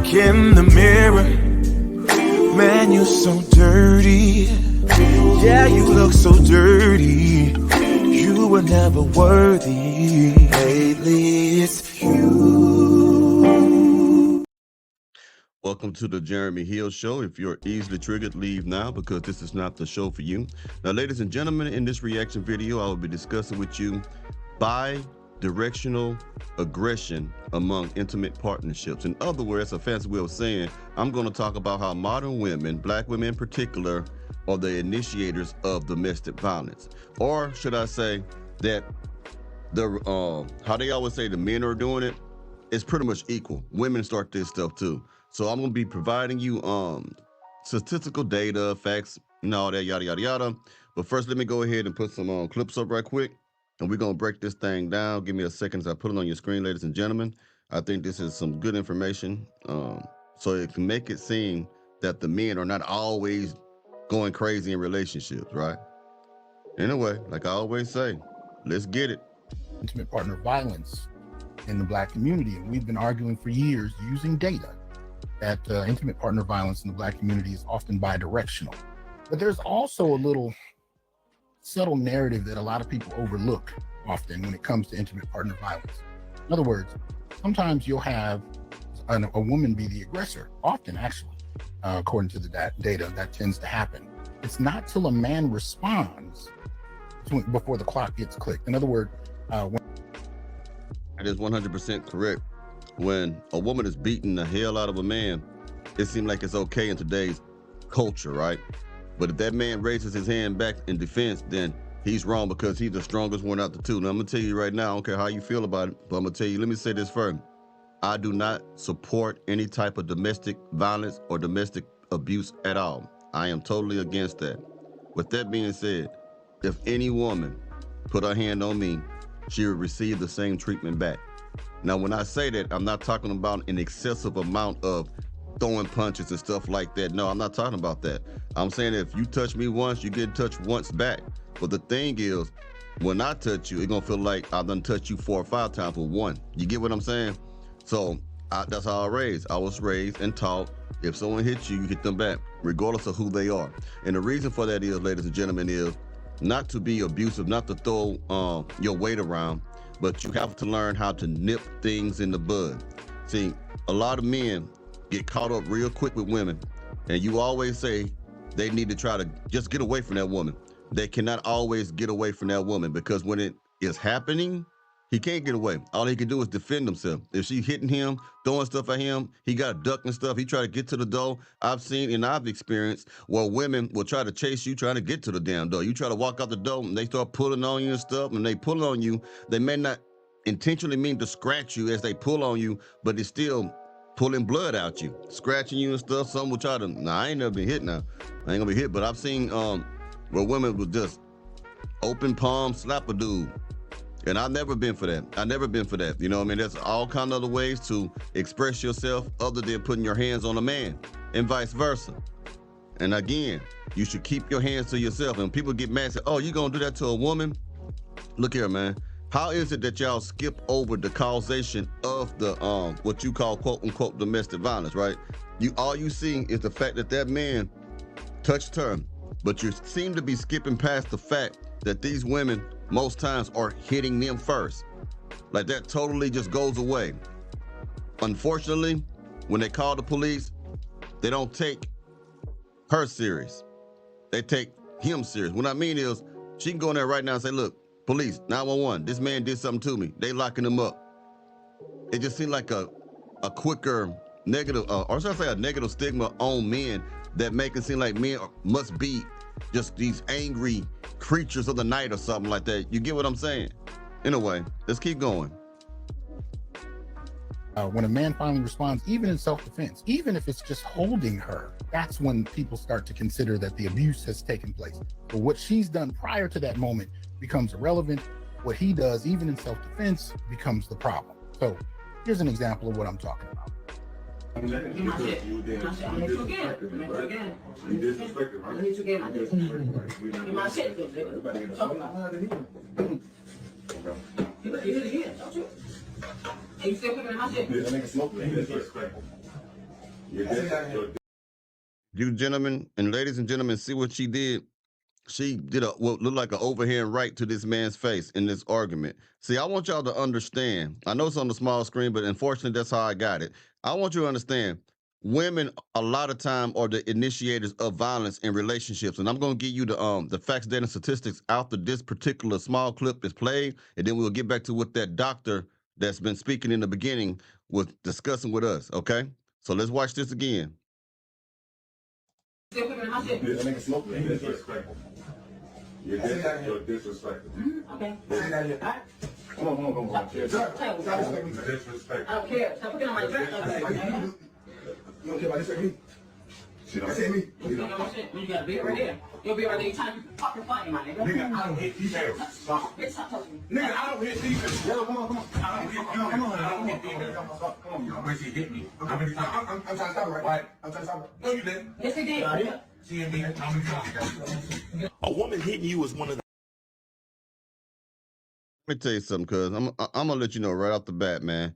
look in the mirror, man, you're so dirty. Yeah, you look so dirty. You were never worthy. Lately, it's you. Welcome to the Jeremy Hill Show. If you're easily triggered, leave now because this is not the show for you. Now, ladies and gentlemen, in this reaction video, I will be discussing with you bi-directional aggression among intimate partnerships. In other words, a fancy way of saying, I'm going to talk about how modern women, black women in particular, are the initiators of domestic violence. Or should I say that how they always say the men are doing it, it's pretty much equal. Women start this stuff too. So I'm gonna be providing you statistical data, facts, and all that, yada, yada, yada. But first, let me go ahead and put some clips up right quick, and we're gonna break this thing down. Give me a second as I put it on your screen, ladies and gentlemen. I think this is some good information, so it can make it seem that the men are not always going crazy in relationships, right? Anyway, like I always say, let's get it. Intimate partner violence in the black community, and we've been arguing for years using data that intimate partner violence in the black community is often bi-directional. But there's also a little subtle narrative that a lot of people overlook often when it comes to intimate partner violence. In other words, sometimes you'll have a woman be the aggressor, often actually, according to the data, that tends to happen. It's not till a man responds before the clock gets clicked. In other words, That is 100% correct. When a woman is beating the hell out of a man, it seems like it's okay in today's culture, right? But if that man raises his hand back in defense, then he's wrong because he's the strongest one out the two. Now, I'm gonna tell you right now, I don't care how you feel about it, but I'm gonna tell you, let me say this first. I do not support any type of domestic violence or domestic abuse at all. I am totally against that. With that being said, if any woman put her hand on me, she would receive the same treatment back. Now, when I say that, I'm not talking about an excessive amount of throwing punches and stuff like that. No, I'm not talking about that. I'm saying if you touch me once, you get touched once back. But the thing is, when I touch you, it's gonna feel like I done touched you 4 or 5 times with one. You get what I'm saying? So that's how I was raised and taught, if someone hits you, you hit them back, regardless of who they are. And the reason for that is, ladies and gentlemen, is not to be abusive, not to throw your weight around, but you have to learn how to nip things in the bud. See, a lot of men get caught up real quick with women, and you always say they need to try to just get away from that woman. They cannot always get away from that woman because when it is happening, he can't get away. All he can do is defend himself. If she's hitting him, throwing stuff at him, he got to duck and stuff. He try to get to the door. I've seen and I've experienced where women will try to chase you trying to get to the damn door. You try to walk out the door and they start pulling on you and stuff. And they pull on you. They may not intentionally mean to scratch you as they pull on you, but it's still pulling blood out you, scratching you and stuff. Some will try to, I ain't never been hit now. I ain't gonna be hit, but I've seen where women will just open palm slap a dude. And I've never been for that. I've never been for that. You know what I mean? There's all kind of other ways to express yourself other than putting your hands on a man and vice versa. And again, you should keep your hands to yourself. And people get mad and say, oh, you gonna do that to a woman? Look here, man. How is it that y'all skip over the causation of the what you call quote unquote domestic violence, right? All you see is the fact that that man touched her, but you seem to be skipping past the fact that these women most times are hitting them first. Like that totally just goes away. Unfortunately, when they call the police, they don't take her serious. They take him serious. What I mean is, she can go in there right now and say, look, police, 911, this man did something to me. They locking him up. It just seemed like a quicker negative, or should I say a negative stigma on men that make it seem like men must be just these angry creatures of the night or something like that. You get what I'm saying? Anyway, let's keep going. When a man finally responds, even in self-defense, even if it's just holding her, that's when people start to consider that the abuse has taken place. But what she's done prior to that moment becomes irrelevant. What he does, even in self-defense, becomes the problem. So here's an example of what I'm talking about. You gentlemen and ladies and gentlemen, see what she did? She did what looked like an overhand right to this man's face in this argument. See, I want y'all to understand. I know it's on the small screen, but unfortunately, that's how I got it. I want you to understand. Women, a lot of time, are the initiators of violence in relationships, and I'm going to give you the facts, data, and statistics after this particular small clip is played, and then we'll get back to what that doctor that's been speaking in the beginning was discussing with us. Okay, so let's watch this again. You're disrespectful. Okay. Come on. Disrespectful. I don't care. Stop putting on my dress. You don't care about this? I said me. You know my shit. You got a beard right there. Your beard right there. You trying to be fucking funny, my nigga. Nigga, I don't hit females. Stop. Bitch, stop touching me. Nigga, I don't hit females. Yo, come on. I don't hit females. Come on. How much he hit me? How many times? I'm trying to stop it, right? I'm trying to stop it. No, you didn't. Yes, he did. See me? How many times? A woman hitting you is one of the. Let me tell you something, cuz I'm gonna let you know right off the bat, man.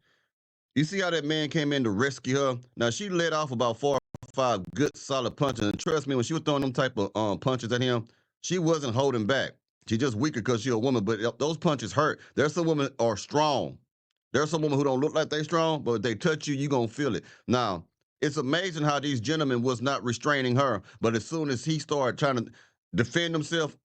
You see how that man came in to rescue her? Now she let off about 4 or 5 good solid punches, and trust me, when she was throwing them type of punches at him, she wasn't holding back. She just weaker because she a woman, but those punches hurt. There's some women are strong. There's some women who don't look like they strong, but if they touch you, you gonna feel it. Now, it's amazing how these gentlemen was not restraining her, but as soon as he started trying to defend himself,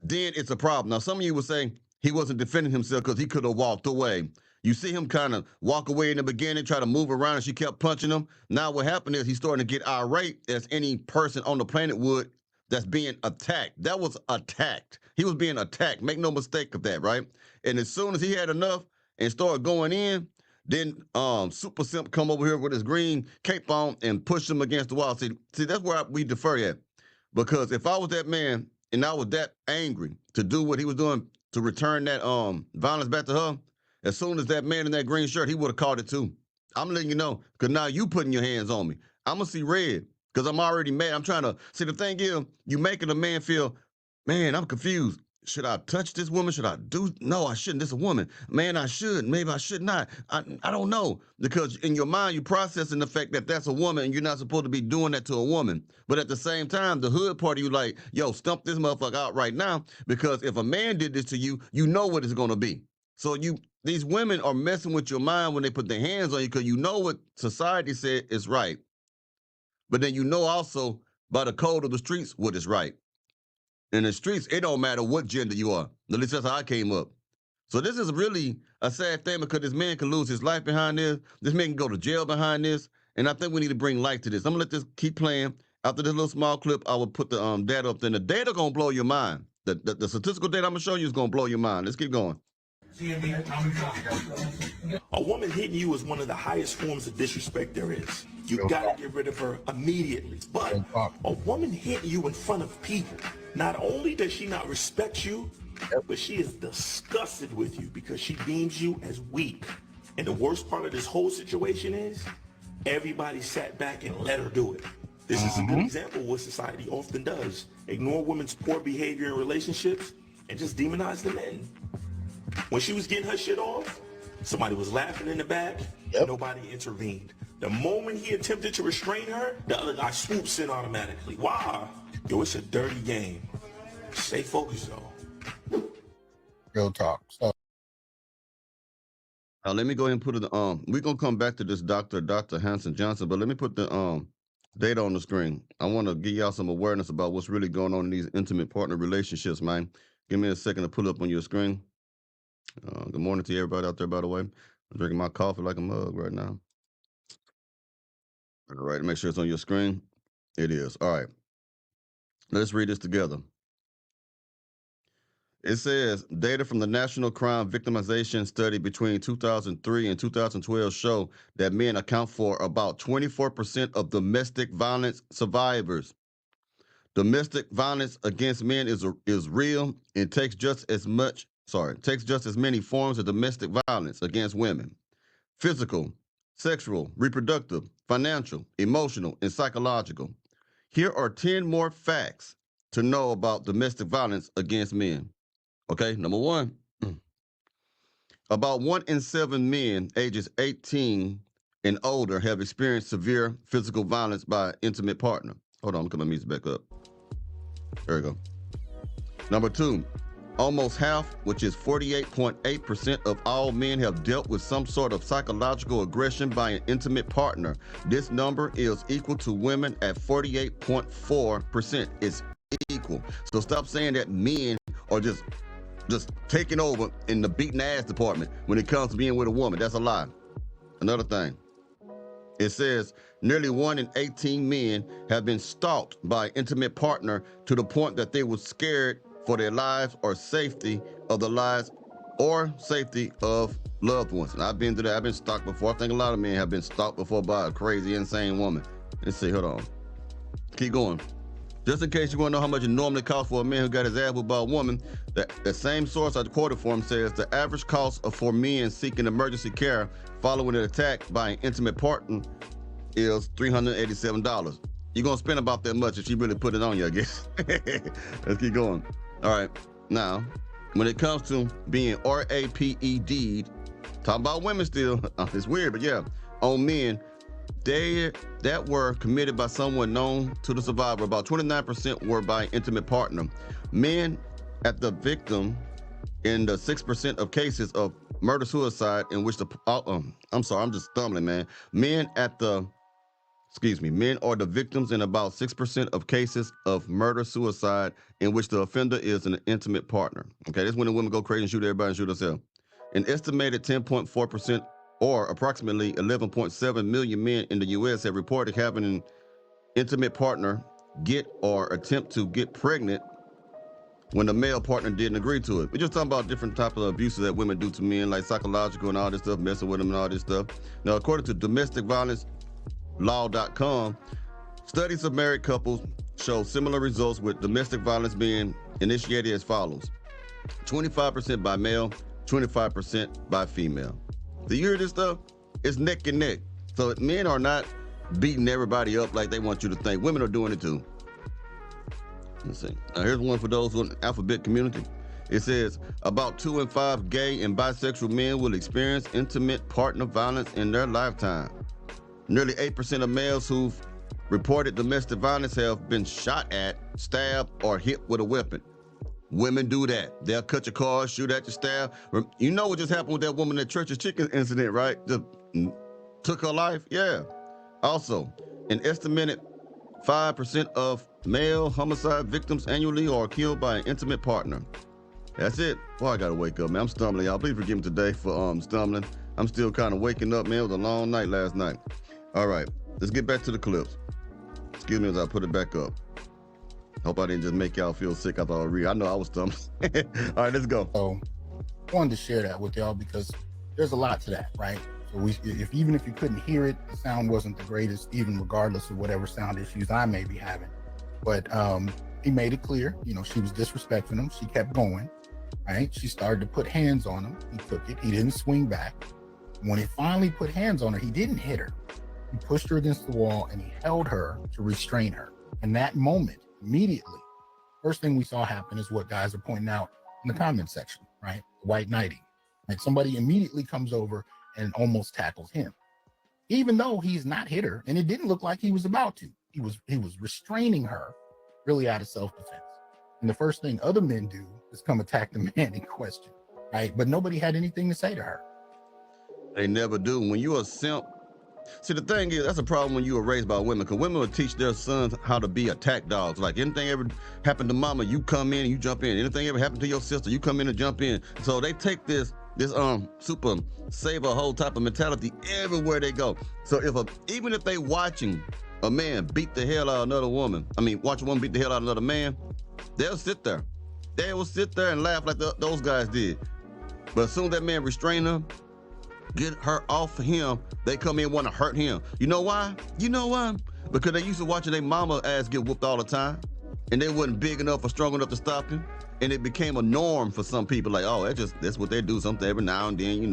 then it's a problem. Now, some of you would say he wasn't defending himself because he could have walked away. You see him kind of walk away in the beginning, try to move around, and she kept punching him. Now what happened is he's starting to get irate, as any person on the planet would that's being attacked. That was attacked. He was being attacked. Make no mistake of that, right? And as soon as he had enough and started going in, then Super Simp come over here with his green cape on and push him against the wall. See, that's where we defer at. Because if I was that man and I was that angry to do what he was doing to return that violence back to her, as soon as that man in that green shirt, he would have caught it too. I'm letting you know, because now you putting your hands on me. I'm going to see red because I'm already mad. I'm trying to, see, the thing is, you making a man feel, man, I'm confused. Should I touch this woman? Should I do? No, I shouldn't. This is a woman. Man, I should. Maybe I should not. I don't know. Because in your mind, you're processing the fact that that's a woman and you're not supposed to be doing that to a woman. But at the same time, the hood part of you like, yo, stump this motherfucker out right now. Because if a man did this to you, you know what it's going to be. So these women are messing with your mind when they put their hands on you because you know what society said is right. But then you know also by the code of the streets what is right. In the streets, it don't matter what gender you are. At least that's how I came up. So this is really a sad thing because this man can lose his life behind this. This man can go to jail behind this. And I think we need to bring light to this. I'm going to let this keep playing. After this little small clip, I will put the data up there. And the data going to blow your mind. The statistical data I'm going to show you is going to blow your mind. Let's keep going. A woman hitting you is one of the highest forms of disrespect there is. You gotta get rid of her immediately. But a woman hitting you in front of people, not only does she not respect you, but she is disgusted with you because she deems you as weak. And the worst part of this whole situation is everybody sat back and let her do it. This is a good example of what society often does. Ignore women's poor behavior in relationships and just demonize the men. When she was getting her shit off, somebody was laughing in the back, nobody intervened. The moment he attempted to restrain her, the other guy swoops in automatically. Wow. Yo, it's a dirty game. Stay focused, though. Real talk. So let me go ahead and put it, we're going to come back to this Dr. Hanson Johnson, but let me put the data on the screen. I want to give y'all some awareness about what's really going on in these intimate partner relationships, man. Give me a second to pull up on your screen. Good morning to everybody out there, by the way. I'm drinking my coffee like a mug right now. All right, make sure it's on your screen. It is. All right. Let's read this together. It says, data from the National Crime Victimization Study between 2003 and 2012 show that men account for about 24% of domestic violence survivors. Domestic violence against men is real and takes just as many forms of domestic violence against women. Physical, sexual, reproductive, financial, emotional, and psychological. Here are 10 more facts to know about domestic violence against men. Okay, number 1. About 1 in 7 men ages 18 and older have experienced severe physical violence by an intimate partner. Hold on, I'm coming music back up. There we go. Number 2, almost half, which is 48.8% of all men have dealt with some sort of psychological aggression by an intimate partner. This number is equal to women at 48.4%. It's equal. So stop saying that men are just taking over in the beating ass department when it comes to being with a woman. That's a lie. Another thing, it says nearly 1 in 18 men have been stalked by an intimate partner to the point that they were scared for their lives or safety of the lives or safety of loved ones. And I've been through that. I've been stalked before. I think a lot of men have been stalked before by a crazy, insane woman. Let's see, hold on. Keep going. Just in case you want to know how much it normally costs for a man who got his ass whooped by a woman, the same source I quoted for him says the average cost for men seeking emergency care following an attack by an intimate partner is $387. You're going to spend about that much if she really put it on you, I guess. Let's keep going. All right. Now, when it comes to being RAPED, talking about women still, it's weird, but yeah, on men, that were committed by someone known to the survivor. About 29% were by an intimate partner. Men at the victim in the 6% of cases of murder-suicide in which I'm sorry, I'm just stumbling, man. Men are the victims in about 6% of cases of murder-suicide in which the offender is an intimate partner. Okay, this is when the women go crazy and shoot everybody and shoot herself. An estimated 10.4% or approximately 11.7 million men in the U.S. have reported having an intimate partner get or attempt to get pregnant when the male partner didn't agree to it. We're just talking about different types of abuses that women do to men, like psychological and all this stuff, messing with them and all this stuff. Now, according to domesticviolencelaw.com, studies of married couples show similar results, with domestic violence being initiated as follows: 25% by male, 25% by female. Do you hear this stuff? It's neck and neck. So men are not beating everybody up like they want you to think. Women are doing it too. Let's see. Now here's one for those who are in the alphabet community. It says about 2 in 5 gay and bisexual men will experience intimate partner violence in their lifetime. Nearly 8% of males who've reported domestic violence have been shot at, stabbed, or hit with a weapon. Women do that. They'll cut your car, shoot at your stab. You know what just happened with that woman at Church's Chicken incident, right? Just took her life? Yeah. Also, an estimated 5% of male homicide victims annually are killed by an intimate partner. That's it. Boy, I gotta wake up, man. I'm stumbling, y'all. Please forgive me today for stumbling. I'm still kind of waking up, man. It was a long night last night. All right, let's get back to the clips. Excuse me as I put it back up. Hope I didn't just make y'all feel sick after I read. I know I was stumbling. All right, let's go. So I wanted to share that with y'all because there's a lot to that, right? So even if you couldn't hear it, the sound wasn't the greatest, even regardless of whatever sound issues I may be having. But he made it clear, she was disrespecting him. She kept going, right? She started to put hands on him. He took it. He didn't swing back. When he finally put hands on her, he didn't hit her. He pushed her against the wall and he held her to restrain her. In that moment, immediately, first thing we saw happen is what guys are pointing out in the comment section, right? White knighting. Like somebody immediately comes over and almost tackles him, even though he's not hit her, and it didn't look like he was about to. He was restraining her, really out of self-defense. And the first thing other men do is come attack the man in question, right? But nobody had anything to say to her. They never do. When you're a simp, see, the thing is, that's a problem when you were raised by women, because women will teach their sons how to be attack dogs. Like anything ever happened to mama, you come in and you jump in. Anything ever happened to your sister, you come in and jump in. So they take this super save a whole type of mentality everywhere they go. So even if they watching a man beat the hell out of another woman, watch a woman beat the hell out of another man, they'll sit there. They will sit there and laugh like those guys did. But as soon as that man restrain her, get her off of him, they come in and want to hurt him. You know why? Because they used to watching their mama ass get whooped all the time, and they wasn't big enough or strong enough to stop him. And it became a norm for some people, like, oh, that's what they do, something every now and then,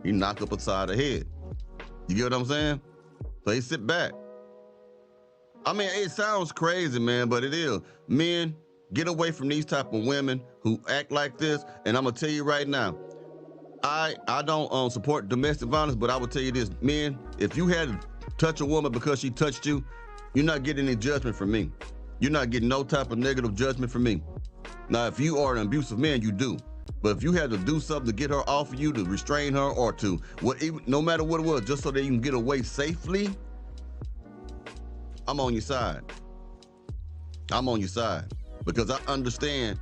you knock up upside the head. You get what I'm saying? So they sit back. It sounds crazy, man, but it is. Men, get away from these type of women who act like this. And I'm gonna tell you right now, I don't support domestic violence, but I will tell you this, men, if you had to touch a woman because she touched you, you're not getting any judgment from me. You're not getting no type of negative judgment from me. Now, if you are an abusive man, you do. But if you had to do something to get her off of you, to restrain her, or to no matter what it was, just so that you can get away safely, I'm on your side. I'm on your side because I understand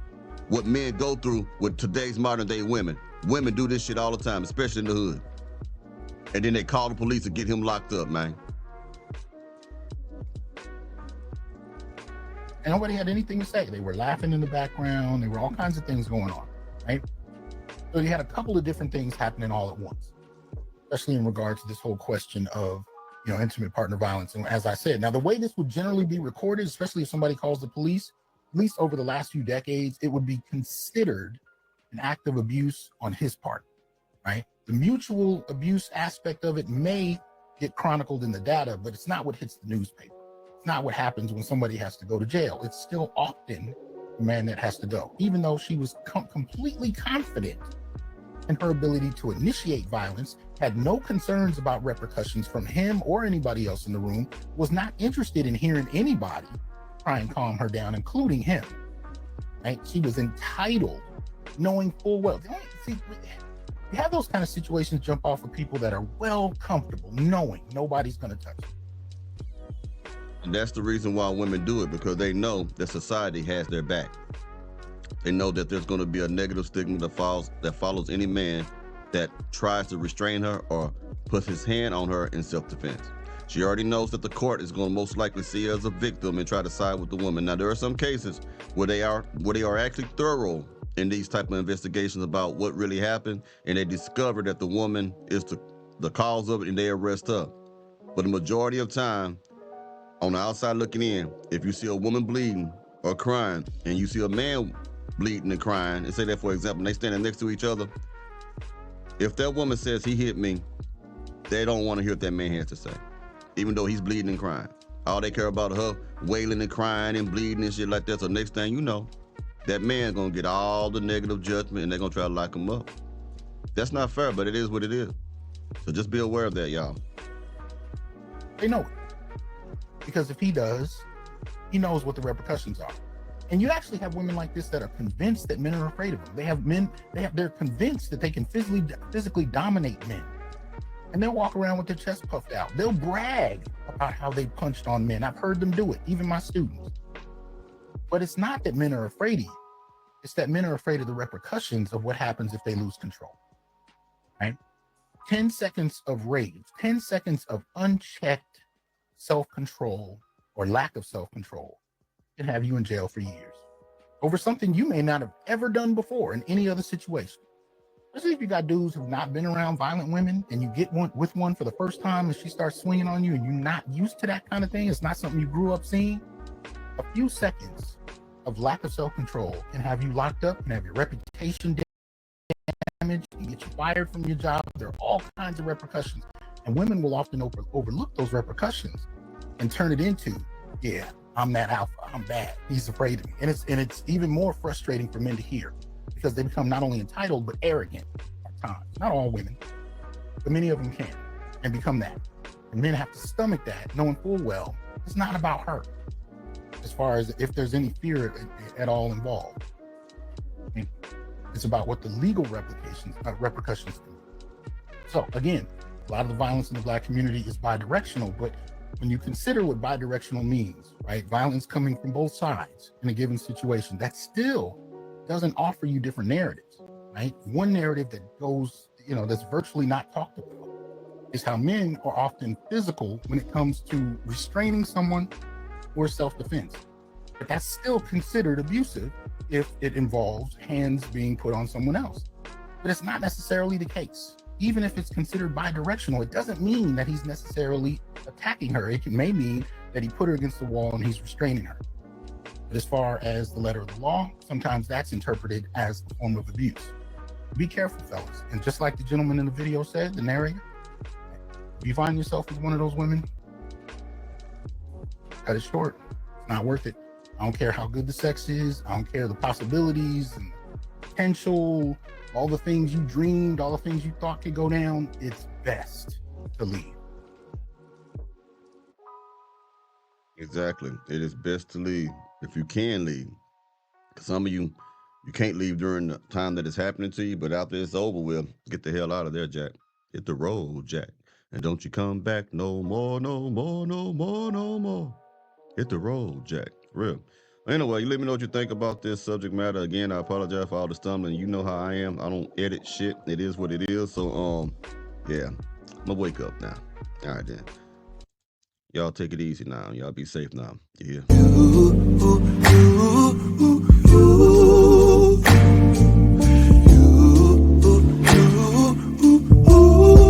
what men go through with today's modern day women. Women do this shit all the time, especially in the hood. And then they call the police and get him locked up, man. And nobody had anything to say. They were laughing in the background. There were all kinds of things going on, right? So you had a couple of different things happening all at once, especially in regards to this whole question of, intimate partner violence. And as I said, now the way this would generally be recorded, especially if somebody calls the police, at least over the last few decades, it would be considered an act of abuse on his part, right? The mutual abuse aspect of it may get chronicled in the data, but it's not what hits the newspaper. It's not what happens when somebody has to go to jail. It's still often the man that has to go, even though she was completely confident in her ability to initiate violence, had no concerns about repercussions from him or anybody else in the room, was not interested in hearing anybody try and calm her down, including him, right? She was entitled, knowing full well. You have those kind of situations jump off of people that are well comfortable knowing nobody's going to touch them. And that's the reason why women do it, because they know that society has their back. They know that there's going to be a negative stigma that follows any man that tries to restrain her or puts his hand on her in self-defense. She already knows that the court is going to most likely see her as a victim and try to side with the woman. Now, there are some cases where they are actually thorough in these type of investigations about what really happened, and they discover that the woman is the cause of it, and they arrest her. But the majority of time, on the outside looking in, if you see a woman bleeding or crying, and you see a man bleeding and crying, and say that, for example, they standing next to each other, if that woman says he hit me, they don't want to hear what that man has to say, even though he's bleeding and crying. All they care about her wailing and crying and bleeding and shit like that. So next thing you know, that man's gonna get all the negative judgment and they're gonna try to lock him up. That's not fair, but it is what it is. So just be aware of that, y'all. They know it. Because if he does, he knows what the repercussions are. And you actually have women like this that are convinced that men are afraid of them. They're convinced that they can physically dominate men. And they'll walk around with their chest puffed out. They'll brag about how they punched on men. I've heard them do it, even my students. But it's not that men are afraid of you. It's that men are afraid of the repercussions of what happens if they lose control, right? 10 seconds of rage, 10 seconds of unchecked self-control or lack of self-control can have you in jail for years over something you may not have ever done before in any other situation. Especially if you got dudes who've not been around violent women and you get with one for the first time and she starts swinging on you and you're not used to that kind of thing. It's not something you grew up seeing. A few seconds of lack of self-control can have you locked up and have your reputation damaged and get you fired from your job. There are all kinds of repercussions. And women will often overlook those repercussions and turn it into, yeah, I'm that alpha, I'm bad, he's afraid of me. And it's even more frustrating for men to hear because they become not only entitled, but arrogant at times. Not all women, but many of them can and become that. And men have to stomach that, knowing full well it's not about her, as far as if there's any fear at all involved. I mean, it's about what the legal repercussions can be. So again, a lot of the violence in the Black community is bidirectional, but when you consider what bidirectional means, right? Violence coming from both sides in a given situation, that still doesn't offer you different narratives, right? One narrative that goes, that's virtually not talked about is how men are often physical when it comes to restraining someone or self-defense. But that's still considered abusive if it involves hands being put on someone else. But it's not necessarily the case. Even if it's considered bidirectional, it doesn't mean that he's necessarily attacking her. It may mean that he put her against the wall and he's restraining her. But as far as the letter of the law, sometimes that's interpreted as a form of abuse. Be careful, fellas. And just like the gentleman in the video said, the narrator, if you find yourself as one of those women, cut it short. It's not worth it. I don't care how good the sex is. I don't care the possibilities and potential, all the things you dreamed, all the things you thought could go down, it's best to leave. Exactly. It is best to leave if you can leave. Some of you can't leave during the time that it's happening to you, but after it's over with, get the hell out of there, Jack. Hit the road, Jack. And don't you come back no more, no more, no more, no more. Hit the road, Jack. For real. Anyway, you let me know what you think about this subject matter. Again, I apologize for all the stumbling. You know how I am. I don't edit shit. It is what it is. So, yeah. I'm gonna wake up now. All right, then. Y'all take it easy now. Y'all be safe now. You hear?